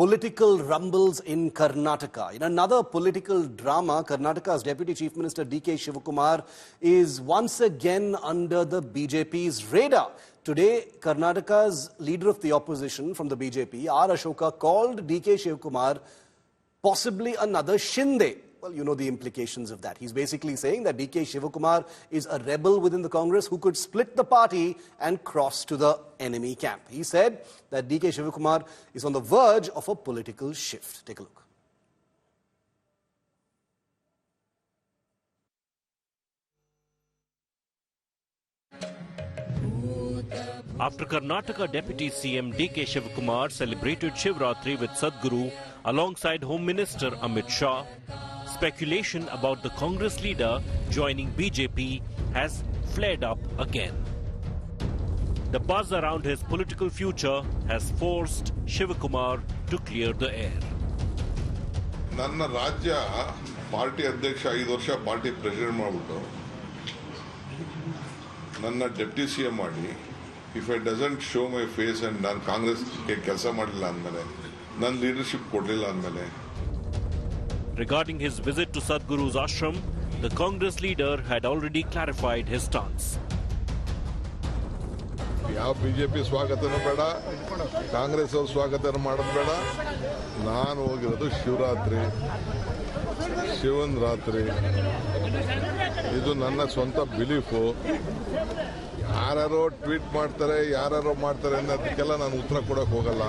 Political rumbles in Karnataka. In another political drama, Karnataka's Deputy Chief Minister D.K. Shivakumar is once again under the BJP's radar. Today, Karnataka's leader of the opposition from the BJP, Ashoka, called D.K. Shivakumar possibly another Shinde. Well, you know the implications of that. He's basically saying that D.K. Shivakumar is a rebel within the Congress who could split the party and cross to the enemy camp. He said that D.K. Shivakumar is on the verge of a political shift. Take a look. After Karnataka Deputy CM D.K. Shivakumar celebrated Shivratri with Sadhguru alongside Home Minister Amit Shah, speculation about the Congress leader joining BJP has flared up again. The buzz around his political future has forced Shivakumar to clear the air. ನನ್ನ ರಾಜ್ಯ party ಅಧ್ಯಕ್ಷ 5 ವರ್ಷ party president ಮಾಡಿಬಿಟ್ಟು ನನ್ನ deputy CM ಮಾಡಿ if I doesn't show my face and ನಾನು ಕಾಂಗ್ರೆಸ್ಗೆ ಕೆಲಸ ಮಾಡಲಿಲ್ಲ ಅಂದಮೇಲೆ ನನ್ನ ಲೀಡರ್ಶಿಪ್ ಕೊಡಲಿಲ್ಲ ಅಂದಮೇಲೆ. Regarding his visit to Sadhguru's ashram, the Congress leader had already clarified his stance. ಯಾವ ಬಿಜೆಪಿ ಸ್ವಾಗತನೂ ಬೇಡ, ಕಾಂಗ್ರೆಸ್ ಅವ್ರ ಸ್ವಾಗತ ಮಾಡೋದು ಬೇಡ. ನಾನು ಹೋಗಿರೋದು ಶಿವರಾತ್ರಿ, ಶಿವನ್ ರಾತ್ರಿ. ಇದು ನನ್ನ ಸ್ವಂತ ಬಿಲೀಫು. ಯಾರೋ ಟ್ವೀಟ್ ಮಾಡ್ತಾರೆ, ಯಾರೋ ಮಾಡ್ತಾರೆ ಅನ್ನೋದಕ್ಕೆಲ್ಲ ನಾನು ಉತ್ತರ ಕೊಡೋಕೆ ಹೋಗಲ್ಲ.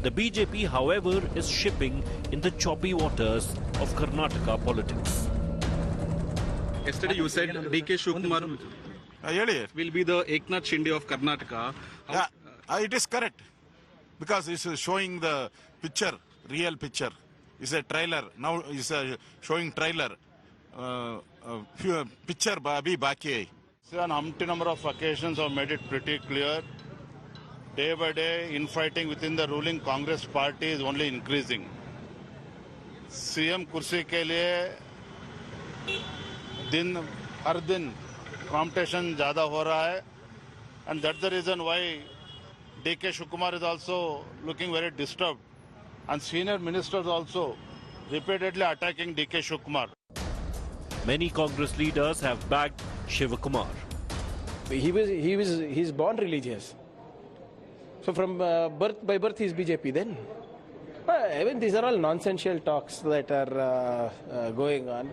The BJP, however, is shipping in the choppy waters of Karnataka politics. Yesterday you said D.K. Shivakumar will be the Eknath Shinde of Karnataka. It is correct because it's showing the picture, real picture. It's a trailer. Now it's showing trailer. Picture abhi baki hai. On umpty number of occasions have made it pretty clear. Day by day, infighting within the ruling Congress party is only increasing. CM kursi ke liye हर दिन competition ज़्यादा हो रहा है, and that's the reason why D.K. Shivakumar is also looking very disturbed, and senior ministers also repeatedly attacking D.K. Shivakumar. Many Congress leaders have backed Shivakumar. He's born religious. So from by birth he's BJP then. Even these are all nonsensical talks that are going on.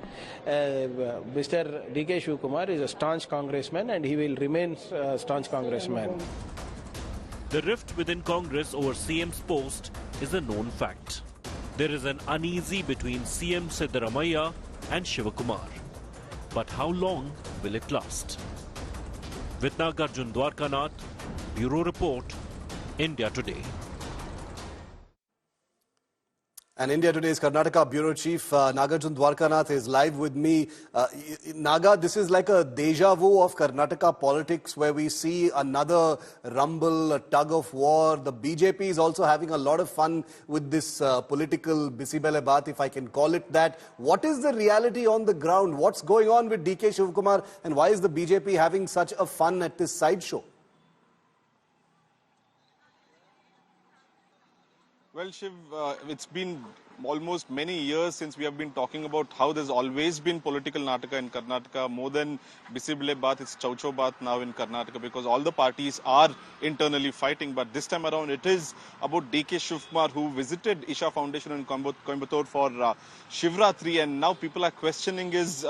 Mr. D.K. Shivakumar is a staunch congressman and he will remain a staunch congressman. The rift within Congress over CM's post is a known fact. There is an uneasy between CM Siddaramaiah and Shivakumar. But how long will it last? With Nagarjun Dwarkanath, Bureau Report, India Today. And India Today's Karnataka Bureau Chief Nagarjun Dwarkanath is live with me. Naga, this is like a deja vu of Karnataka politics where we see another rumble, a tug of war. The BJP is also having a lot of fun with this political bisibele baat, if I can call it that. What is the reality on the ground? What's going on with D.K. Shivakumar and why is the BJP having such a fun at this sideshow? Well, Shiv, it's been almost many years since we have been talking about how there's always been political Nataka in Karnataka. More than Bisibile Baat, it's Chow Chow Baat now in Karnataka because all the parties are internally fighting. But this time around, it is about D.K. Shivakumar who visited Isha Foundation in Coimbatore for Shivratri. And now people are questioning his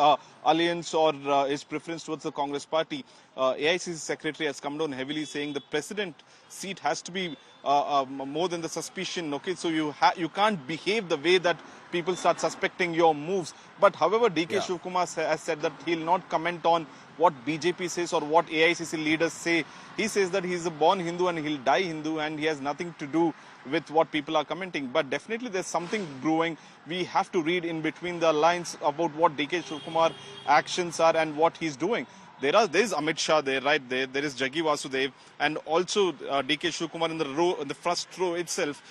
alliance or his preference towards the Congress party. AICC secretary has come down heavily saying the president seat has to be more than the suspicion, okay? So you can't behave the way that people start suspecting your moves. But however, D.K. Shivakumar has said that he'll not comment on what BJP says or what AICC leaders say. He says that he's a born Hindu and he'll die Hindu and he has nothing to do with what people are commenting. But definitely there's something brewing. We have to read in between the lines about what D.K. Shivakumar actions are and what he's doing. There is Amit Shah there, right there. There is Jaggi Vasudev and also D.K. Shivakumar in the first row itself.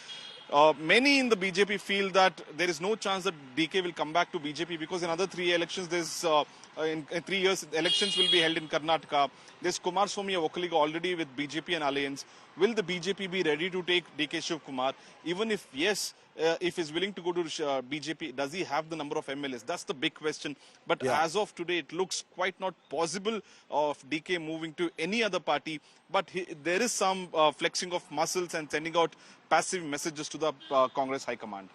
Many in the BJP feel that there is no chance that DK will come back to BJP because in other 3 elections there's in 3 years, elections will be held in Karnataka. There's Kumar Swamy, a colleague already with BJP and Alliance. Will the BJP be ready to take DK Shivakumar? Even if yes, if he's willing to go to BJP, does he have the number of MLAs? That's the big question. But as of today, it looks quite not possible of DK moving to any other party. But there is some flexing of muscles and sending out passive messages to the Congress High Command.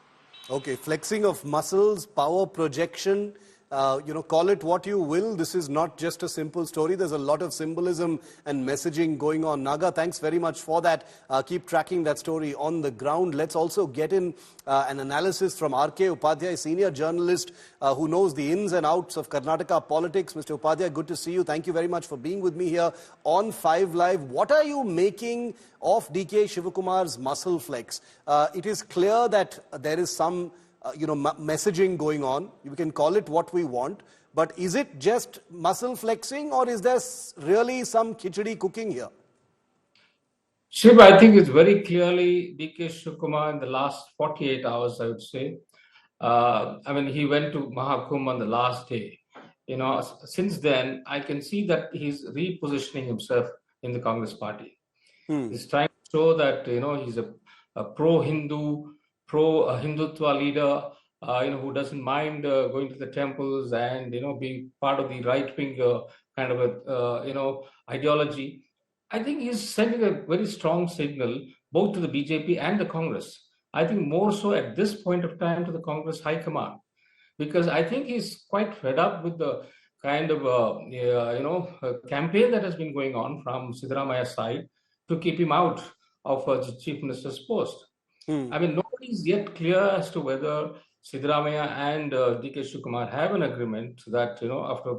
Okay, flexing of muscles, power projection, call it what you will. This is not just a simple story. There's a lot of symbolism and messaging going on. Naga, thanks very much for that. Keep tracking that story on the ground. Let's also get in an analysis from R.K. Upadhyay, senior journalist who knows the ins and outs of Karnataka politics. Mr. Upadhyay, good to see you. Thank you very much for being with me here on 5 Live. What are you making of DK Shivakumar's muscle flex? It is clear that there is some messaging going on. We can call it what we want. But is it just muscle flexing, or is there really some khichdi cooking here? Shiv, I think it's very clearly DK Shivakumar in the last 48 hours, I would say. He went to Mahakumbh on the last day. Since then, I can see that he's repositioning himself in the Congress party. He's trying to show that, he's a pro-Hindu, pro-Hindutva leader, who doesn't mind going to the temples and, being part of the right-wing kind of ideology. I think he's sending a very strong signal both to the BJP and the Congress. I think more so at this point of time to the Congress High Command, because I think he's quite fed up with the kind of, campaign that has been going on from Siddaramaiah's side to keep him out of the Chief Minister's post. Nobody is yet clear as to whether Siddaramaiah and DK Shivakumar have an agreement that, after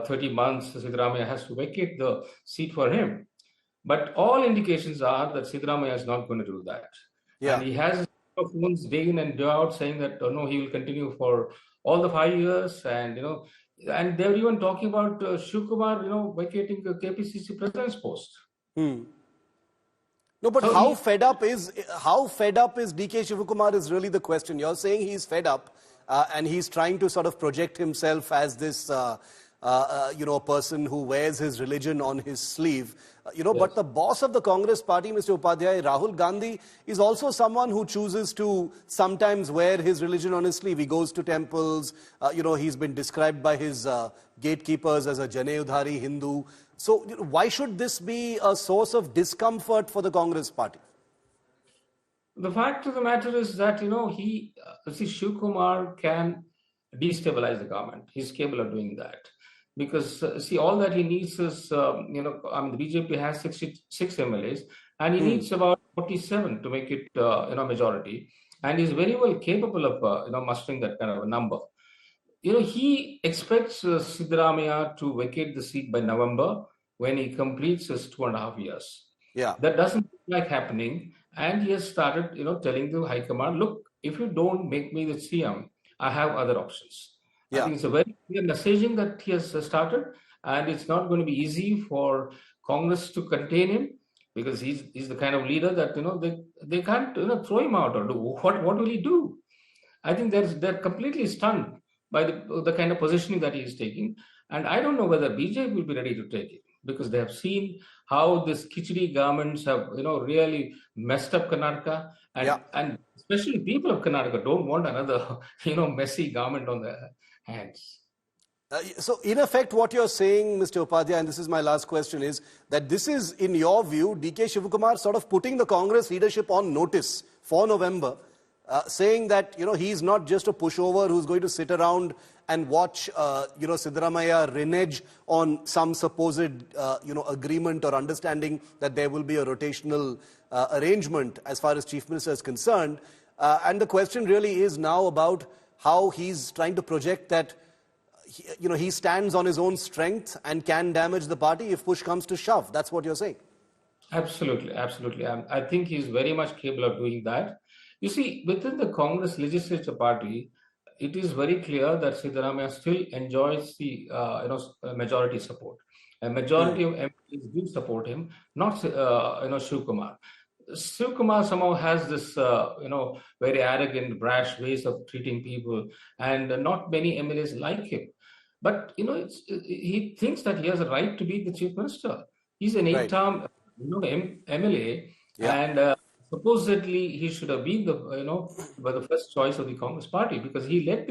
30 months, Siddaramaiah has to vacate the seat for him. But all indications are that Siddaramaiah is not going to do that. And he has phones day in and day out saying that, no, he will continue for all the 5 years. And, and they're even talking about Shivakumar, vacating the KPCC president's post. No, but so how fed up is DK Shivakumar is really the question. You're saying he's fed up and he's trying to sort of project himself as this, person who wears his religion on his sleeve. But the boss of the Congress party, Mr. Upadhyay, Rahul Gandhi, is also someone who chooses to sometimes wear his religion on his sleeve. He goes to temples. He's been described by his gatekeepers as a Janeudhari Hindu. So why should this be a source of discomfort for the Congress party? The fact of the matter is that, Shivakumar can destabilize the government. He's capable of doing that. Because, all that he needs is, the BJP has 66 MLAs, and he needs about 47 to make it, majority. And he's very well capable of, mustering that kind of a number. He expects Siddaramaiah to vacate the seat by November when he completes his 2.5 years. That doesn't look like happening. And he has started, telling the High Command, look, if you don't make me the CM, I have other options. I think it's a very clear messaging that he has started, and it's not going to be easy for Congress to contain him, because he's the kind of leader that, they can't, throw him out or do. What will he do? I think they're completely stunned by the kind of positioning that he is taking. And I don't know whether BJP will be ready to take it, because they have seen how this khichdi governments have, really messed up Karnataka. And especially people of Karnataka don't want another, messy government on their hands. So in effect, what you're saying, Mr. Upadhyay, and this is my last question, is that this is, in your view, DK Shivakumar sort of putting the Congress leadership on notice for November, saying that, he's not just a pushover who's going to sit around and watch, Siddaramaiah renege on some supposed, agreement or understanding that there will be a rotational arrangement as far as Chief Minister is concerned. And the question really is now about how he's trying to project that, he stands on his own strength and can damage the party if push comes to shove. That's what you're saying. Absolutely, absolutely. I think he's very much capable of doing that. You see, within the Congress legislature party, it is very clear that Siddaramaiah still enjoys the majority support. A majority of MPs do support him, not Shivakumar. Shivakumar somehow has this very arrogant, brash ways of treating people, and not many MLAs like him. But, he thinks that he has a right to be the chief minister. He's an Right. eight-term, MLA, Yeah. and supposedly he should have been the first choice of the Congress party because he led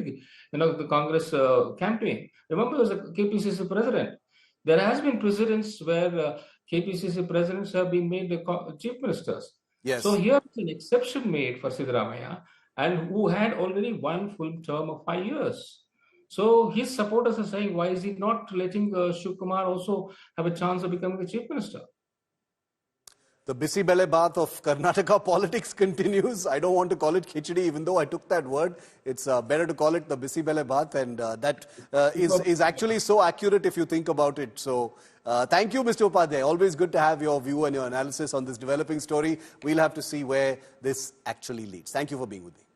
the Congress campaign. Remember, he was a KPCC president. There has been precedents where KPCC presidents have been made the chief ministers. Yes. So here is an exception made for Siddaramaiah, and who had already one full term of 5 years. So his supporters are saying, why is he not letting Shivakumar also have a chance of becoming the chief minister? The Bisi Bele Bath of Karnataka politics continues. I don't want to call it khichdi, even though I took that word. It's better to call it the Bisi Bele Bath, and that is actually so accurate if you think about it. So thank you, Mr. Upadhyay. Always good to have your view and your analysis on this developing story. We'll have to see where this actually leads. Thank you for being with me.